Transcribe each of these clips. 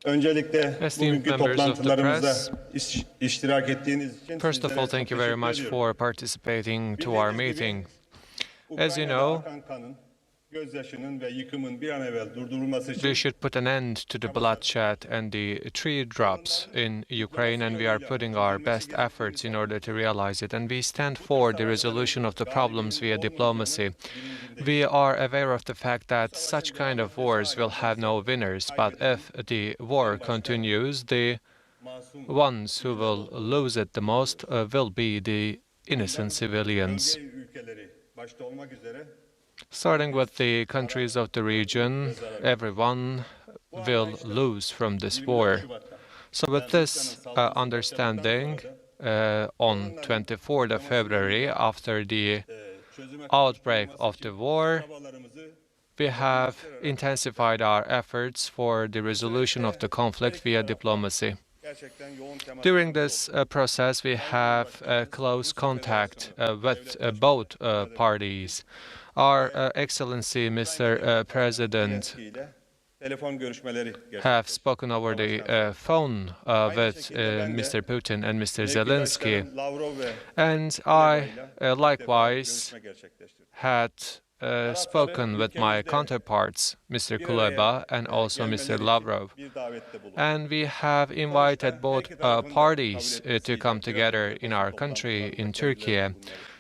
Esteemed members of the press, first of all, thank you very much for participating to our meeting. As you know, we should put an end to the bloodshed and the tree drops in Ukraine, and we are putting our best efforts in order to realize it. And we stand for the resolution of the problems via diplomacy. We are aware of the fact that such kind of wars will have no winners, but if the war continues, the ones who will lose it the most will be the innocent civilians. Starting with the countries of the region, everyone will lose from this war. So with this understanding, on 24th of February, after the outbreak of the war, we have intensified our efforts for the resolution of the conflict via diplomacy. During this process, we have close contact with both parties. Our Excellency, Mr. President, have spoken over the phone with Mr. Putin and Mr. Zelensky, and I likewise had spoken with my counterparts, Mr. Kuleba and also Mr. Lavrov. And we have invited both parties to come together in our country, in Turkey.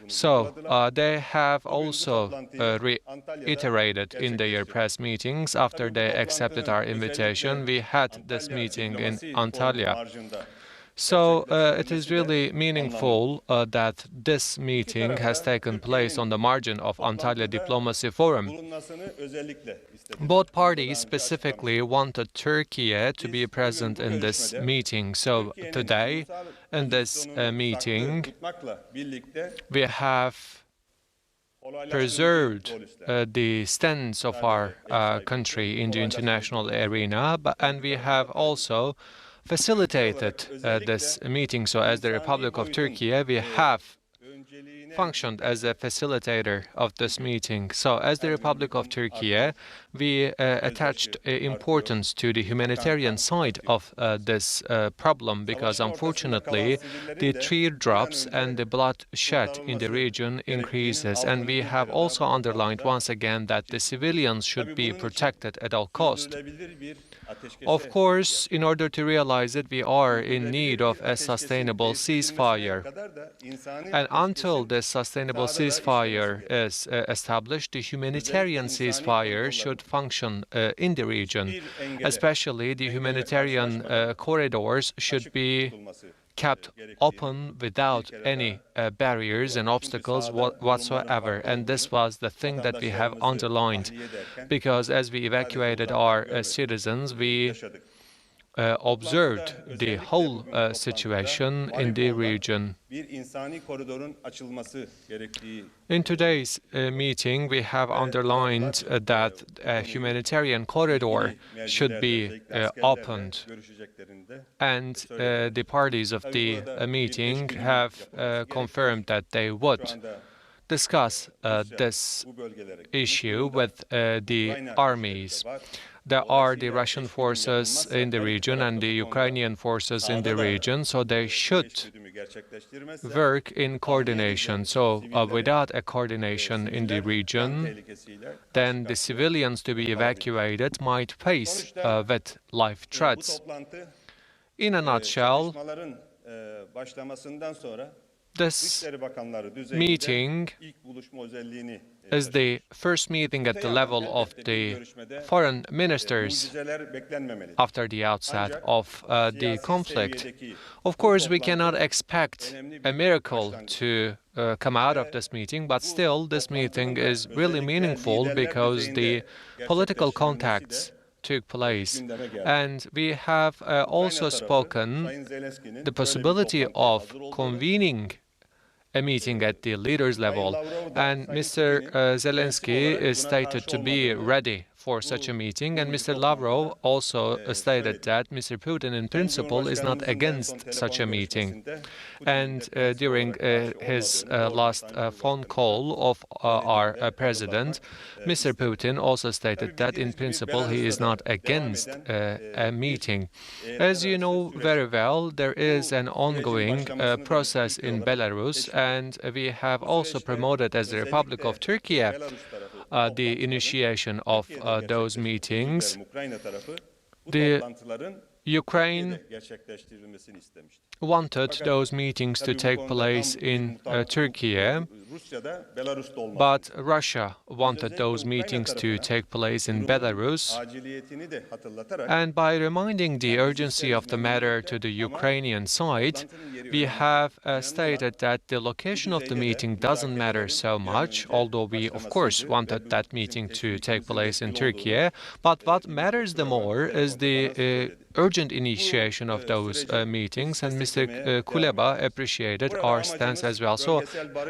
So they have also reiterated in their press meetings after they accepted our invitation. We had this meeting in Antalya. So it is really meaningful that this meeting has taken place on the margin of Antalya Diplomacy Forum. Both parties specifically wanted Turkey to be present in this meeting. So today, in this meeting, we have preserved the stance of our country in the international arena, and we have also facilitated this meeting. So as the Republic of Turkey, we have functioned as a facilitator of this meeting. So as the Republic of Turkey, we attached importance to the humanitarian side of this problem, because unfortunately the tree drops and the bloodshed in the region increases. And we have also underlined once again that the civilians should be protected at all costs. Of course, in order to realize it, we are in need of a sustainable ceasefire. And until this sustainable ceasefire is established, the humanitarian ceasefire should function in the region. Especially the humanitarian corridors should be kept open without any barriers and obstacles whatsoever. And this was the thing that we have underlined, because as we evacuated our citizens, we observed the whole situation in the region. In today's meeting, we have underlined that a humanitarian corridor should be opened, and the parties of the meeting have confirmed that they would discuss this issue with the armies. There are the Russian forces in the region and the Ukrainian forces in the region, so they should work in coordination. So without a coordination in the region, then the civilians to be evacuated might face with life threats. In a nutshell, this meeting is the first meeting at the level of the foreign ministers after the outset of the conflict. Of course, we cannot expect a miracle to come out of this meeting, but still this meeting is really meaningful because the political contacts took place. And we have also spoken the possibility of convening a meeting at the leaders' level. And Mr. Zelensky is stated to be ready for such a meeting, and Mr. Lavrov also stated that Mr. Putin in principle is not against such a meeting. And during his last phone call of our president, Mr. Putin also stated that in principle he is not against a meeting. As you know very well, there is an ongoing process in Belarus, and we have also promoted as the Republic of Turkey the initiation of those meetings. The Ukraine wanted those meetings to take place in Turkey, but Russia wanted those meetings to take place in Belarus. And by reminding the urgency of the matter to the Ukrainian side, we have stated that the location of the meeting doesn't matter so much, although we, of course, wanted that meeting to take place in Turkey. But what matters the more is the urgent initiation of those meetings, and Mr. Kuleba appreciated our stance as well. So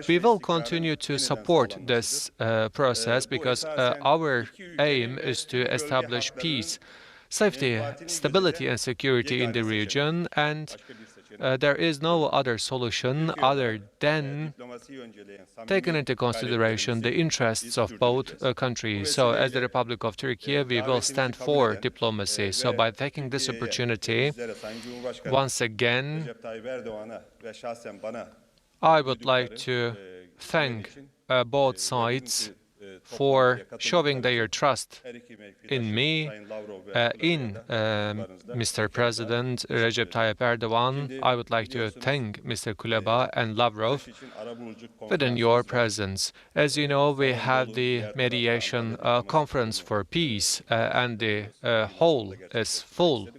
we will continue to support this process because our aim is to establish peace, safety, stability and security in the region, and there is no other solution other than taking into consideration the interests of both countries. So as the Republic of Turkey, we will stand for diplomacy. So by taking this opportunity, once again, I would like to thank both sides for showing their trust in me, in Mr. President Recep Tayyip Erdogan. I would like to thank Mr. Kuleba and Lavrov within your presence. As you know, we have the mediation conference for peace, and the hall is full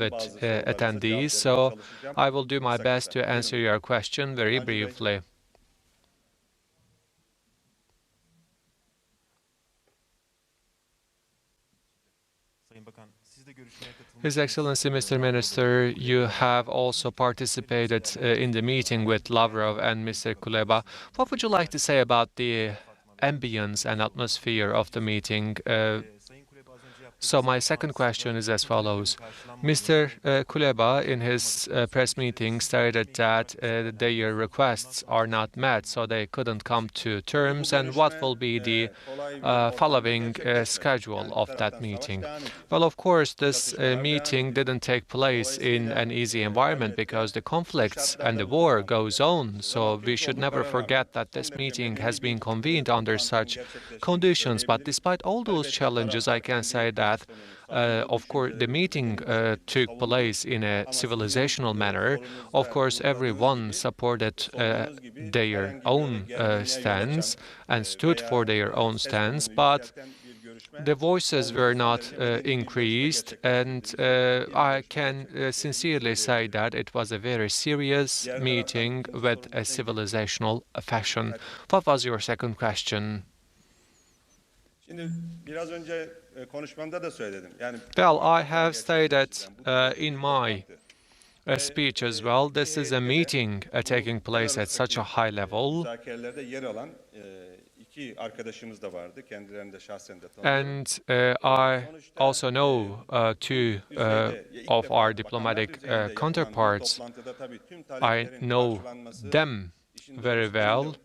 with attendees, so I will do my best to answer your question very briefly. His Excellency, Mr. Minister, you have also participated in the meeting with Lavrov and Mr. Kuleba. What would you like to say about the ambience and atmosphere of the meeting? So my second question is as follows. Mr. Kuleba, in his press meeting, stated that their requests are not met, so they couldn't come to terms. And what will be the following schedule of that meeting? Well, of course, this meeting didn't take place in an easy environment because the conflicts and the war goes on. So we should never forget that this meeting has been convened under such conditions. But despite all those challenges, I can say that of course, the meeting took place in a civilizational manner. Of course, everyone supported their own stance and stood for their own stance, but the voices were not increased, and I can sincerely say that it was a very serious meeting with a civilizational fashion. What was your second question? Well, I have stated in my speech as well, this is a meeting taking place at such a high level. And I also know two of our diplomatic counterparts. I know them very well.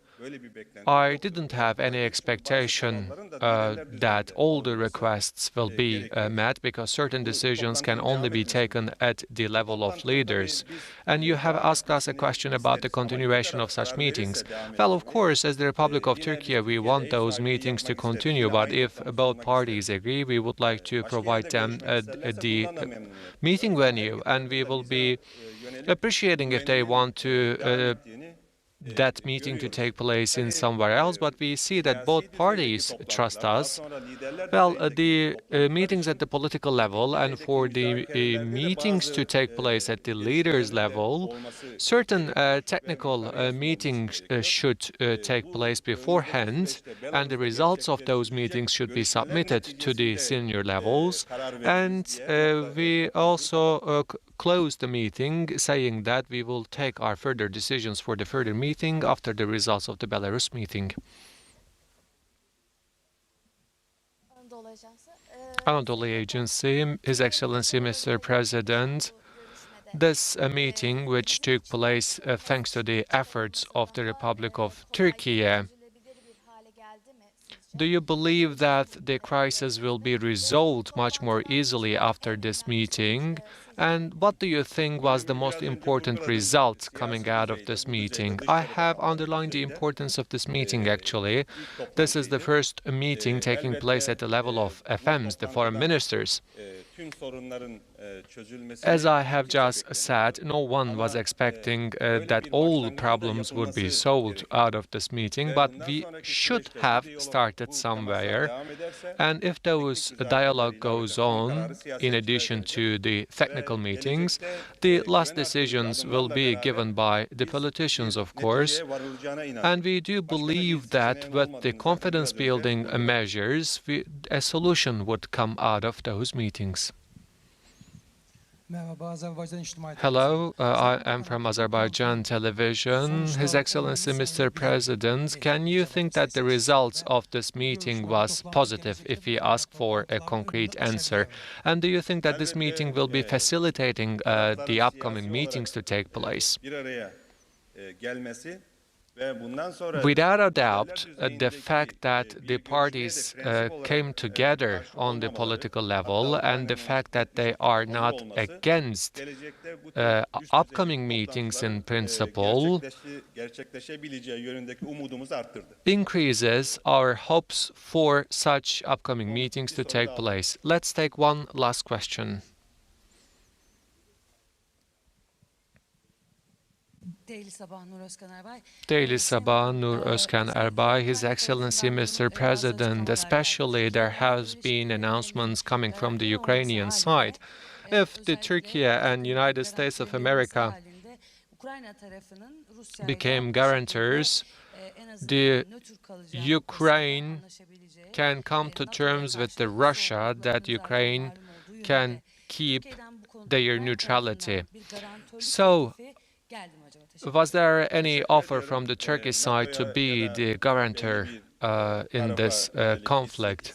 I didn't have any expectation that all the requests will be met, because certain decisions can only be taken at the level of leaders. And you have asked us a question about the continuation of such meetings. Well, of course, as the Republic of Turkey, we want those meetings to continue, but if both parties agree, we would like to provide them the meeting venue, and we will be appreciating if they want to that meeting to take place in somewhere else, but we see that both parties trust us. Well, the meetings at the political level and for the meetings to take place at the leaders level, certain technical meetings should take place beforehand, and the results of those meetings should be submitted to the senior levels. And we also closed the meeting saying that we will take our further decisions for the further meeting after the results of the Belarus meeting. Antalya Agency, His Excellency Mr. President, this meeting, which took place thanks to the efforts of the Republic of Turkey, do you believe that the crisis will be resolved much more easily after this meeting? And what do you think was the most important result coming out of this meeting? I have underlined the importance of this meeting, actually. This is the first meeting taking place at the level of FMs, the foreign ministers. As I have just said, no one was expecting that all problems would be solved out of this meeting, but we should have started somewhere. And if those dialogue goes on, in addition to the technical meetings, the last decisions will be given by the politicians, of course. And we do believe that with the confidence-building measures, a solution would come out of those meetings. Hello, I am from Azerbaijan television. His Excellency Mr. President, can you think that the results of this meeting was positive if we ask for a concrete answer? And do you think that this meeting will be facilitating the upcoming meetings to take place? Without a doubt, the fact that the parties came together on the political level and the fact that they are not against upcoming meetings in principle increases our hopes for such upcoming meetings to take place. Let's take one last question. Daily Sabah Nur Özkan Erbay, His Excellency Mr. President, especially there has been announcements coming from the Ukrainian side. If the Turkey and United States of America became guarantors, the Ukraine can come to terms with the Russia that Ukraine can keep their neutrality. So, was there any offer from the Turkish side to be the guarantor in this conflict?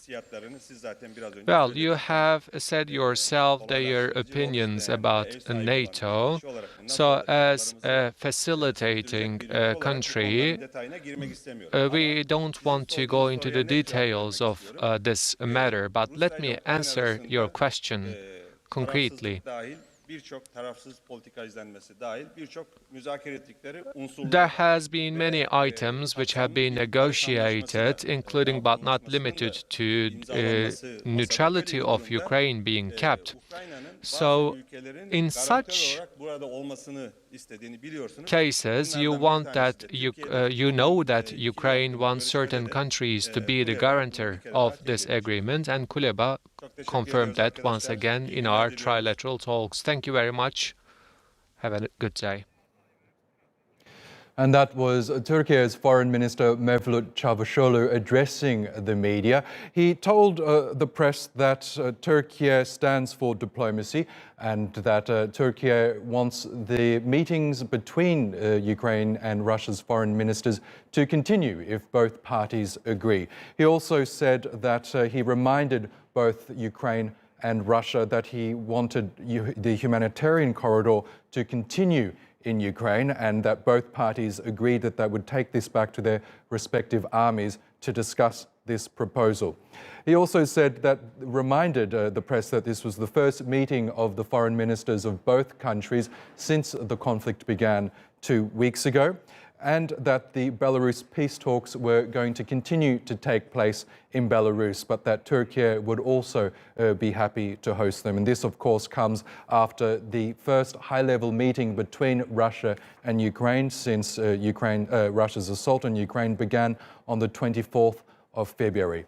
Well, you have said yourself their opinions about NATO. So, as a facilitating country, we don't want to go into the details of this matter, but let me answer your question concretely. There has been many items which have been negotiated, including but not limited to neutrality of Ukraine being kept. So, in such cases, you want that you know that Ukraine wants certain countries to be the guarantor of this agreement, and Kuleba confirmed that once again in our trilateral talks. Thank you very much. Have a good day. And that was Turkey's Foreign Minister Mevlut Cavusoglu addressing the media. He told the press that Turkey stands for diplomacy and that Turkey wants the meetings between Ukraine and Russia's foreign ministers to continue if both parties agree. He also said that he reminded both Ukraine and Russia that he wanted the humanitarian corridor to continue in Ukraine and that both parties agreed that they would take this back to their respective armies to discuss this proposal. He also said that, reminded the press that this was the first meeting of the foreign ministers of both countries since the conflict began 2 weeks ago, and that the Belarus peace talks were going to continue to take place in Belarus, but that Turkey would also be happy to host them. And this, of course, comes after the first high-level meeting between Russia and Ukraine since Russia's assault on Ukraine began on the 24th of February.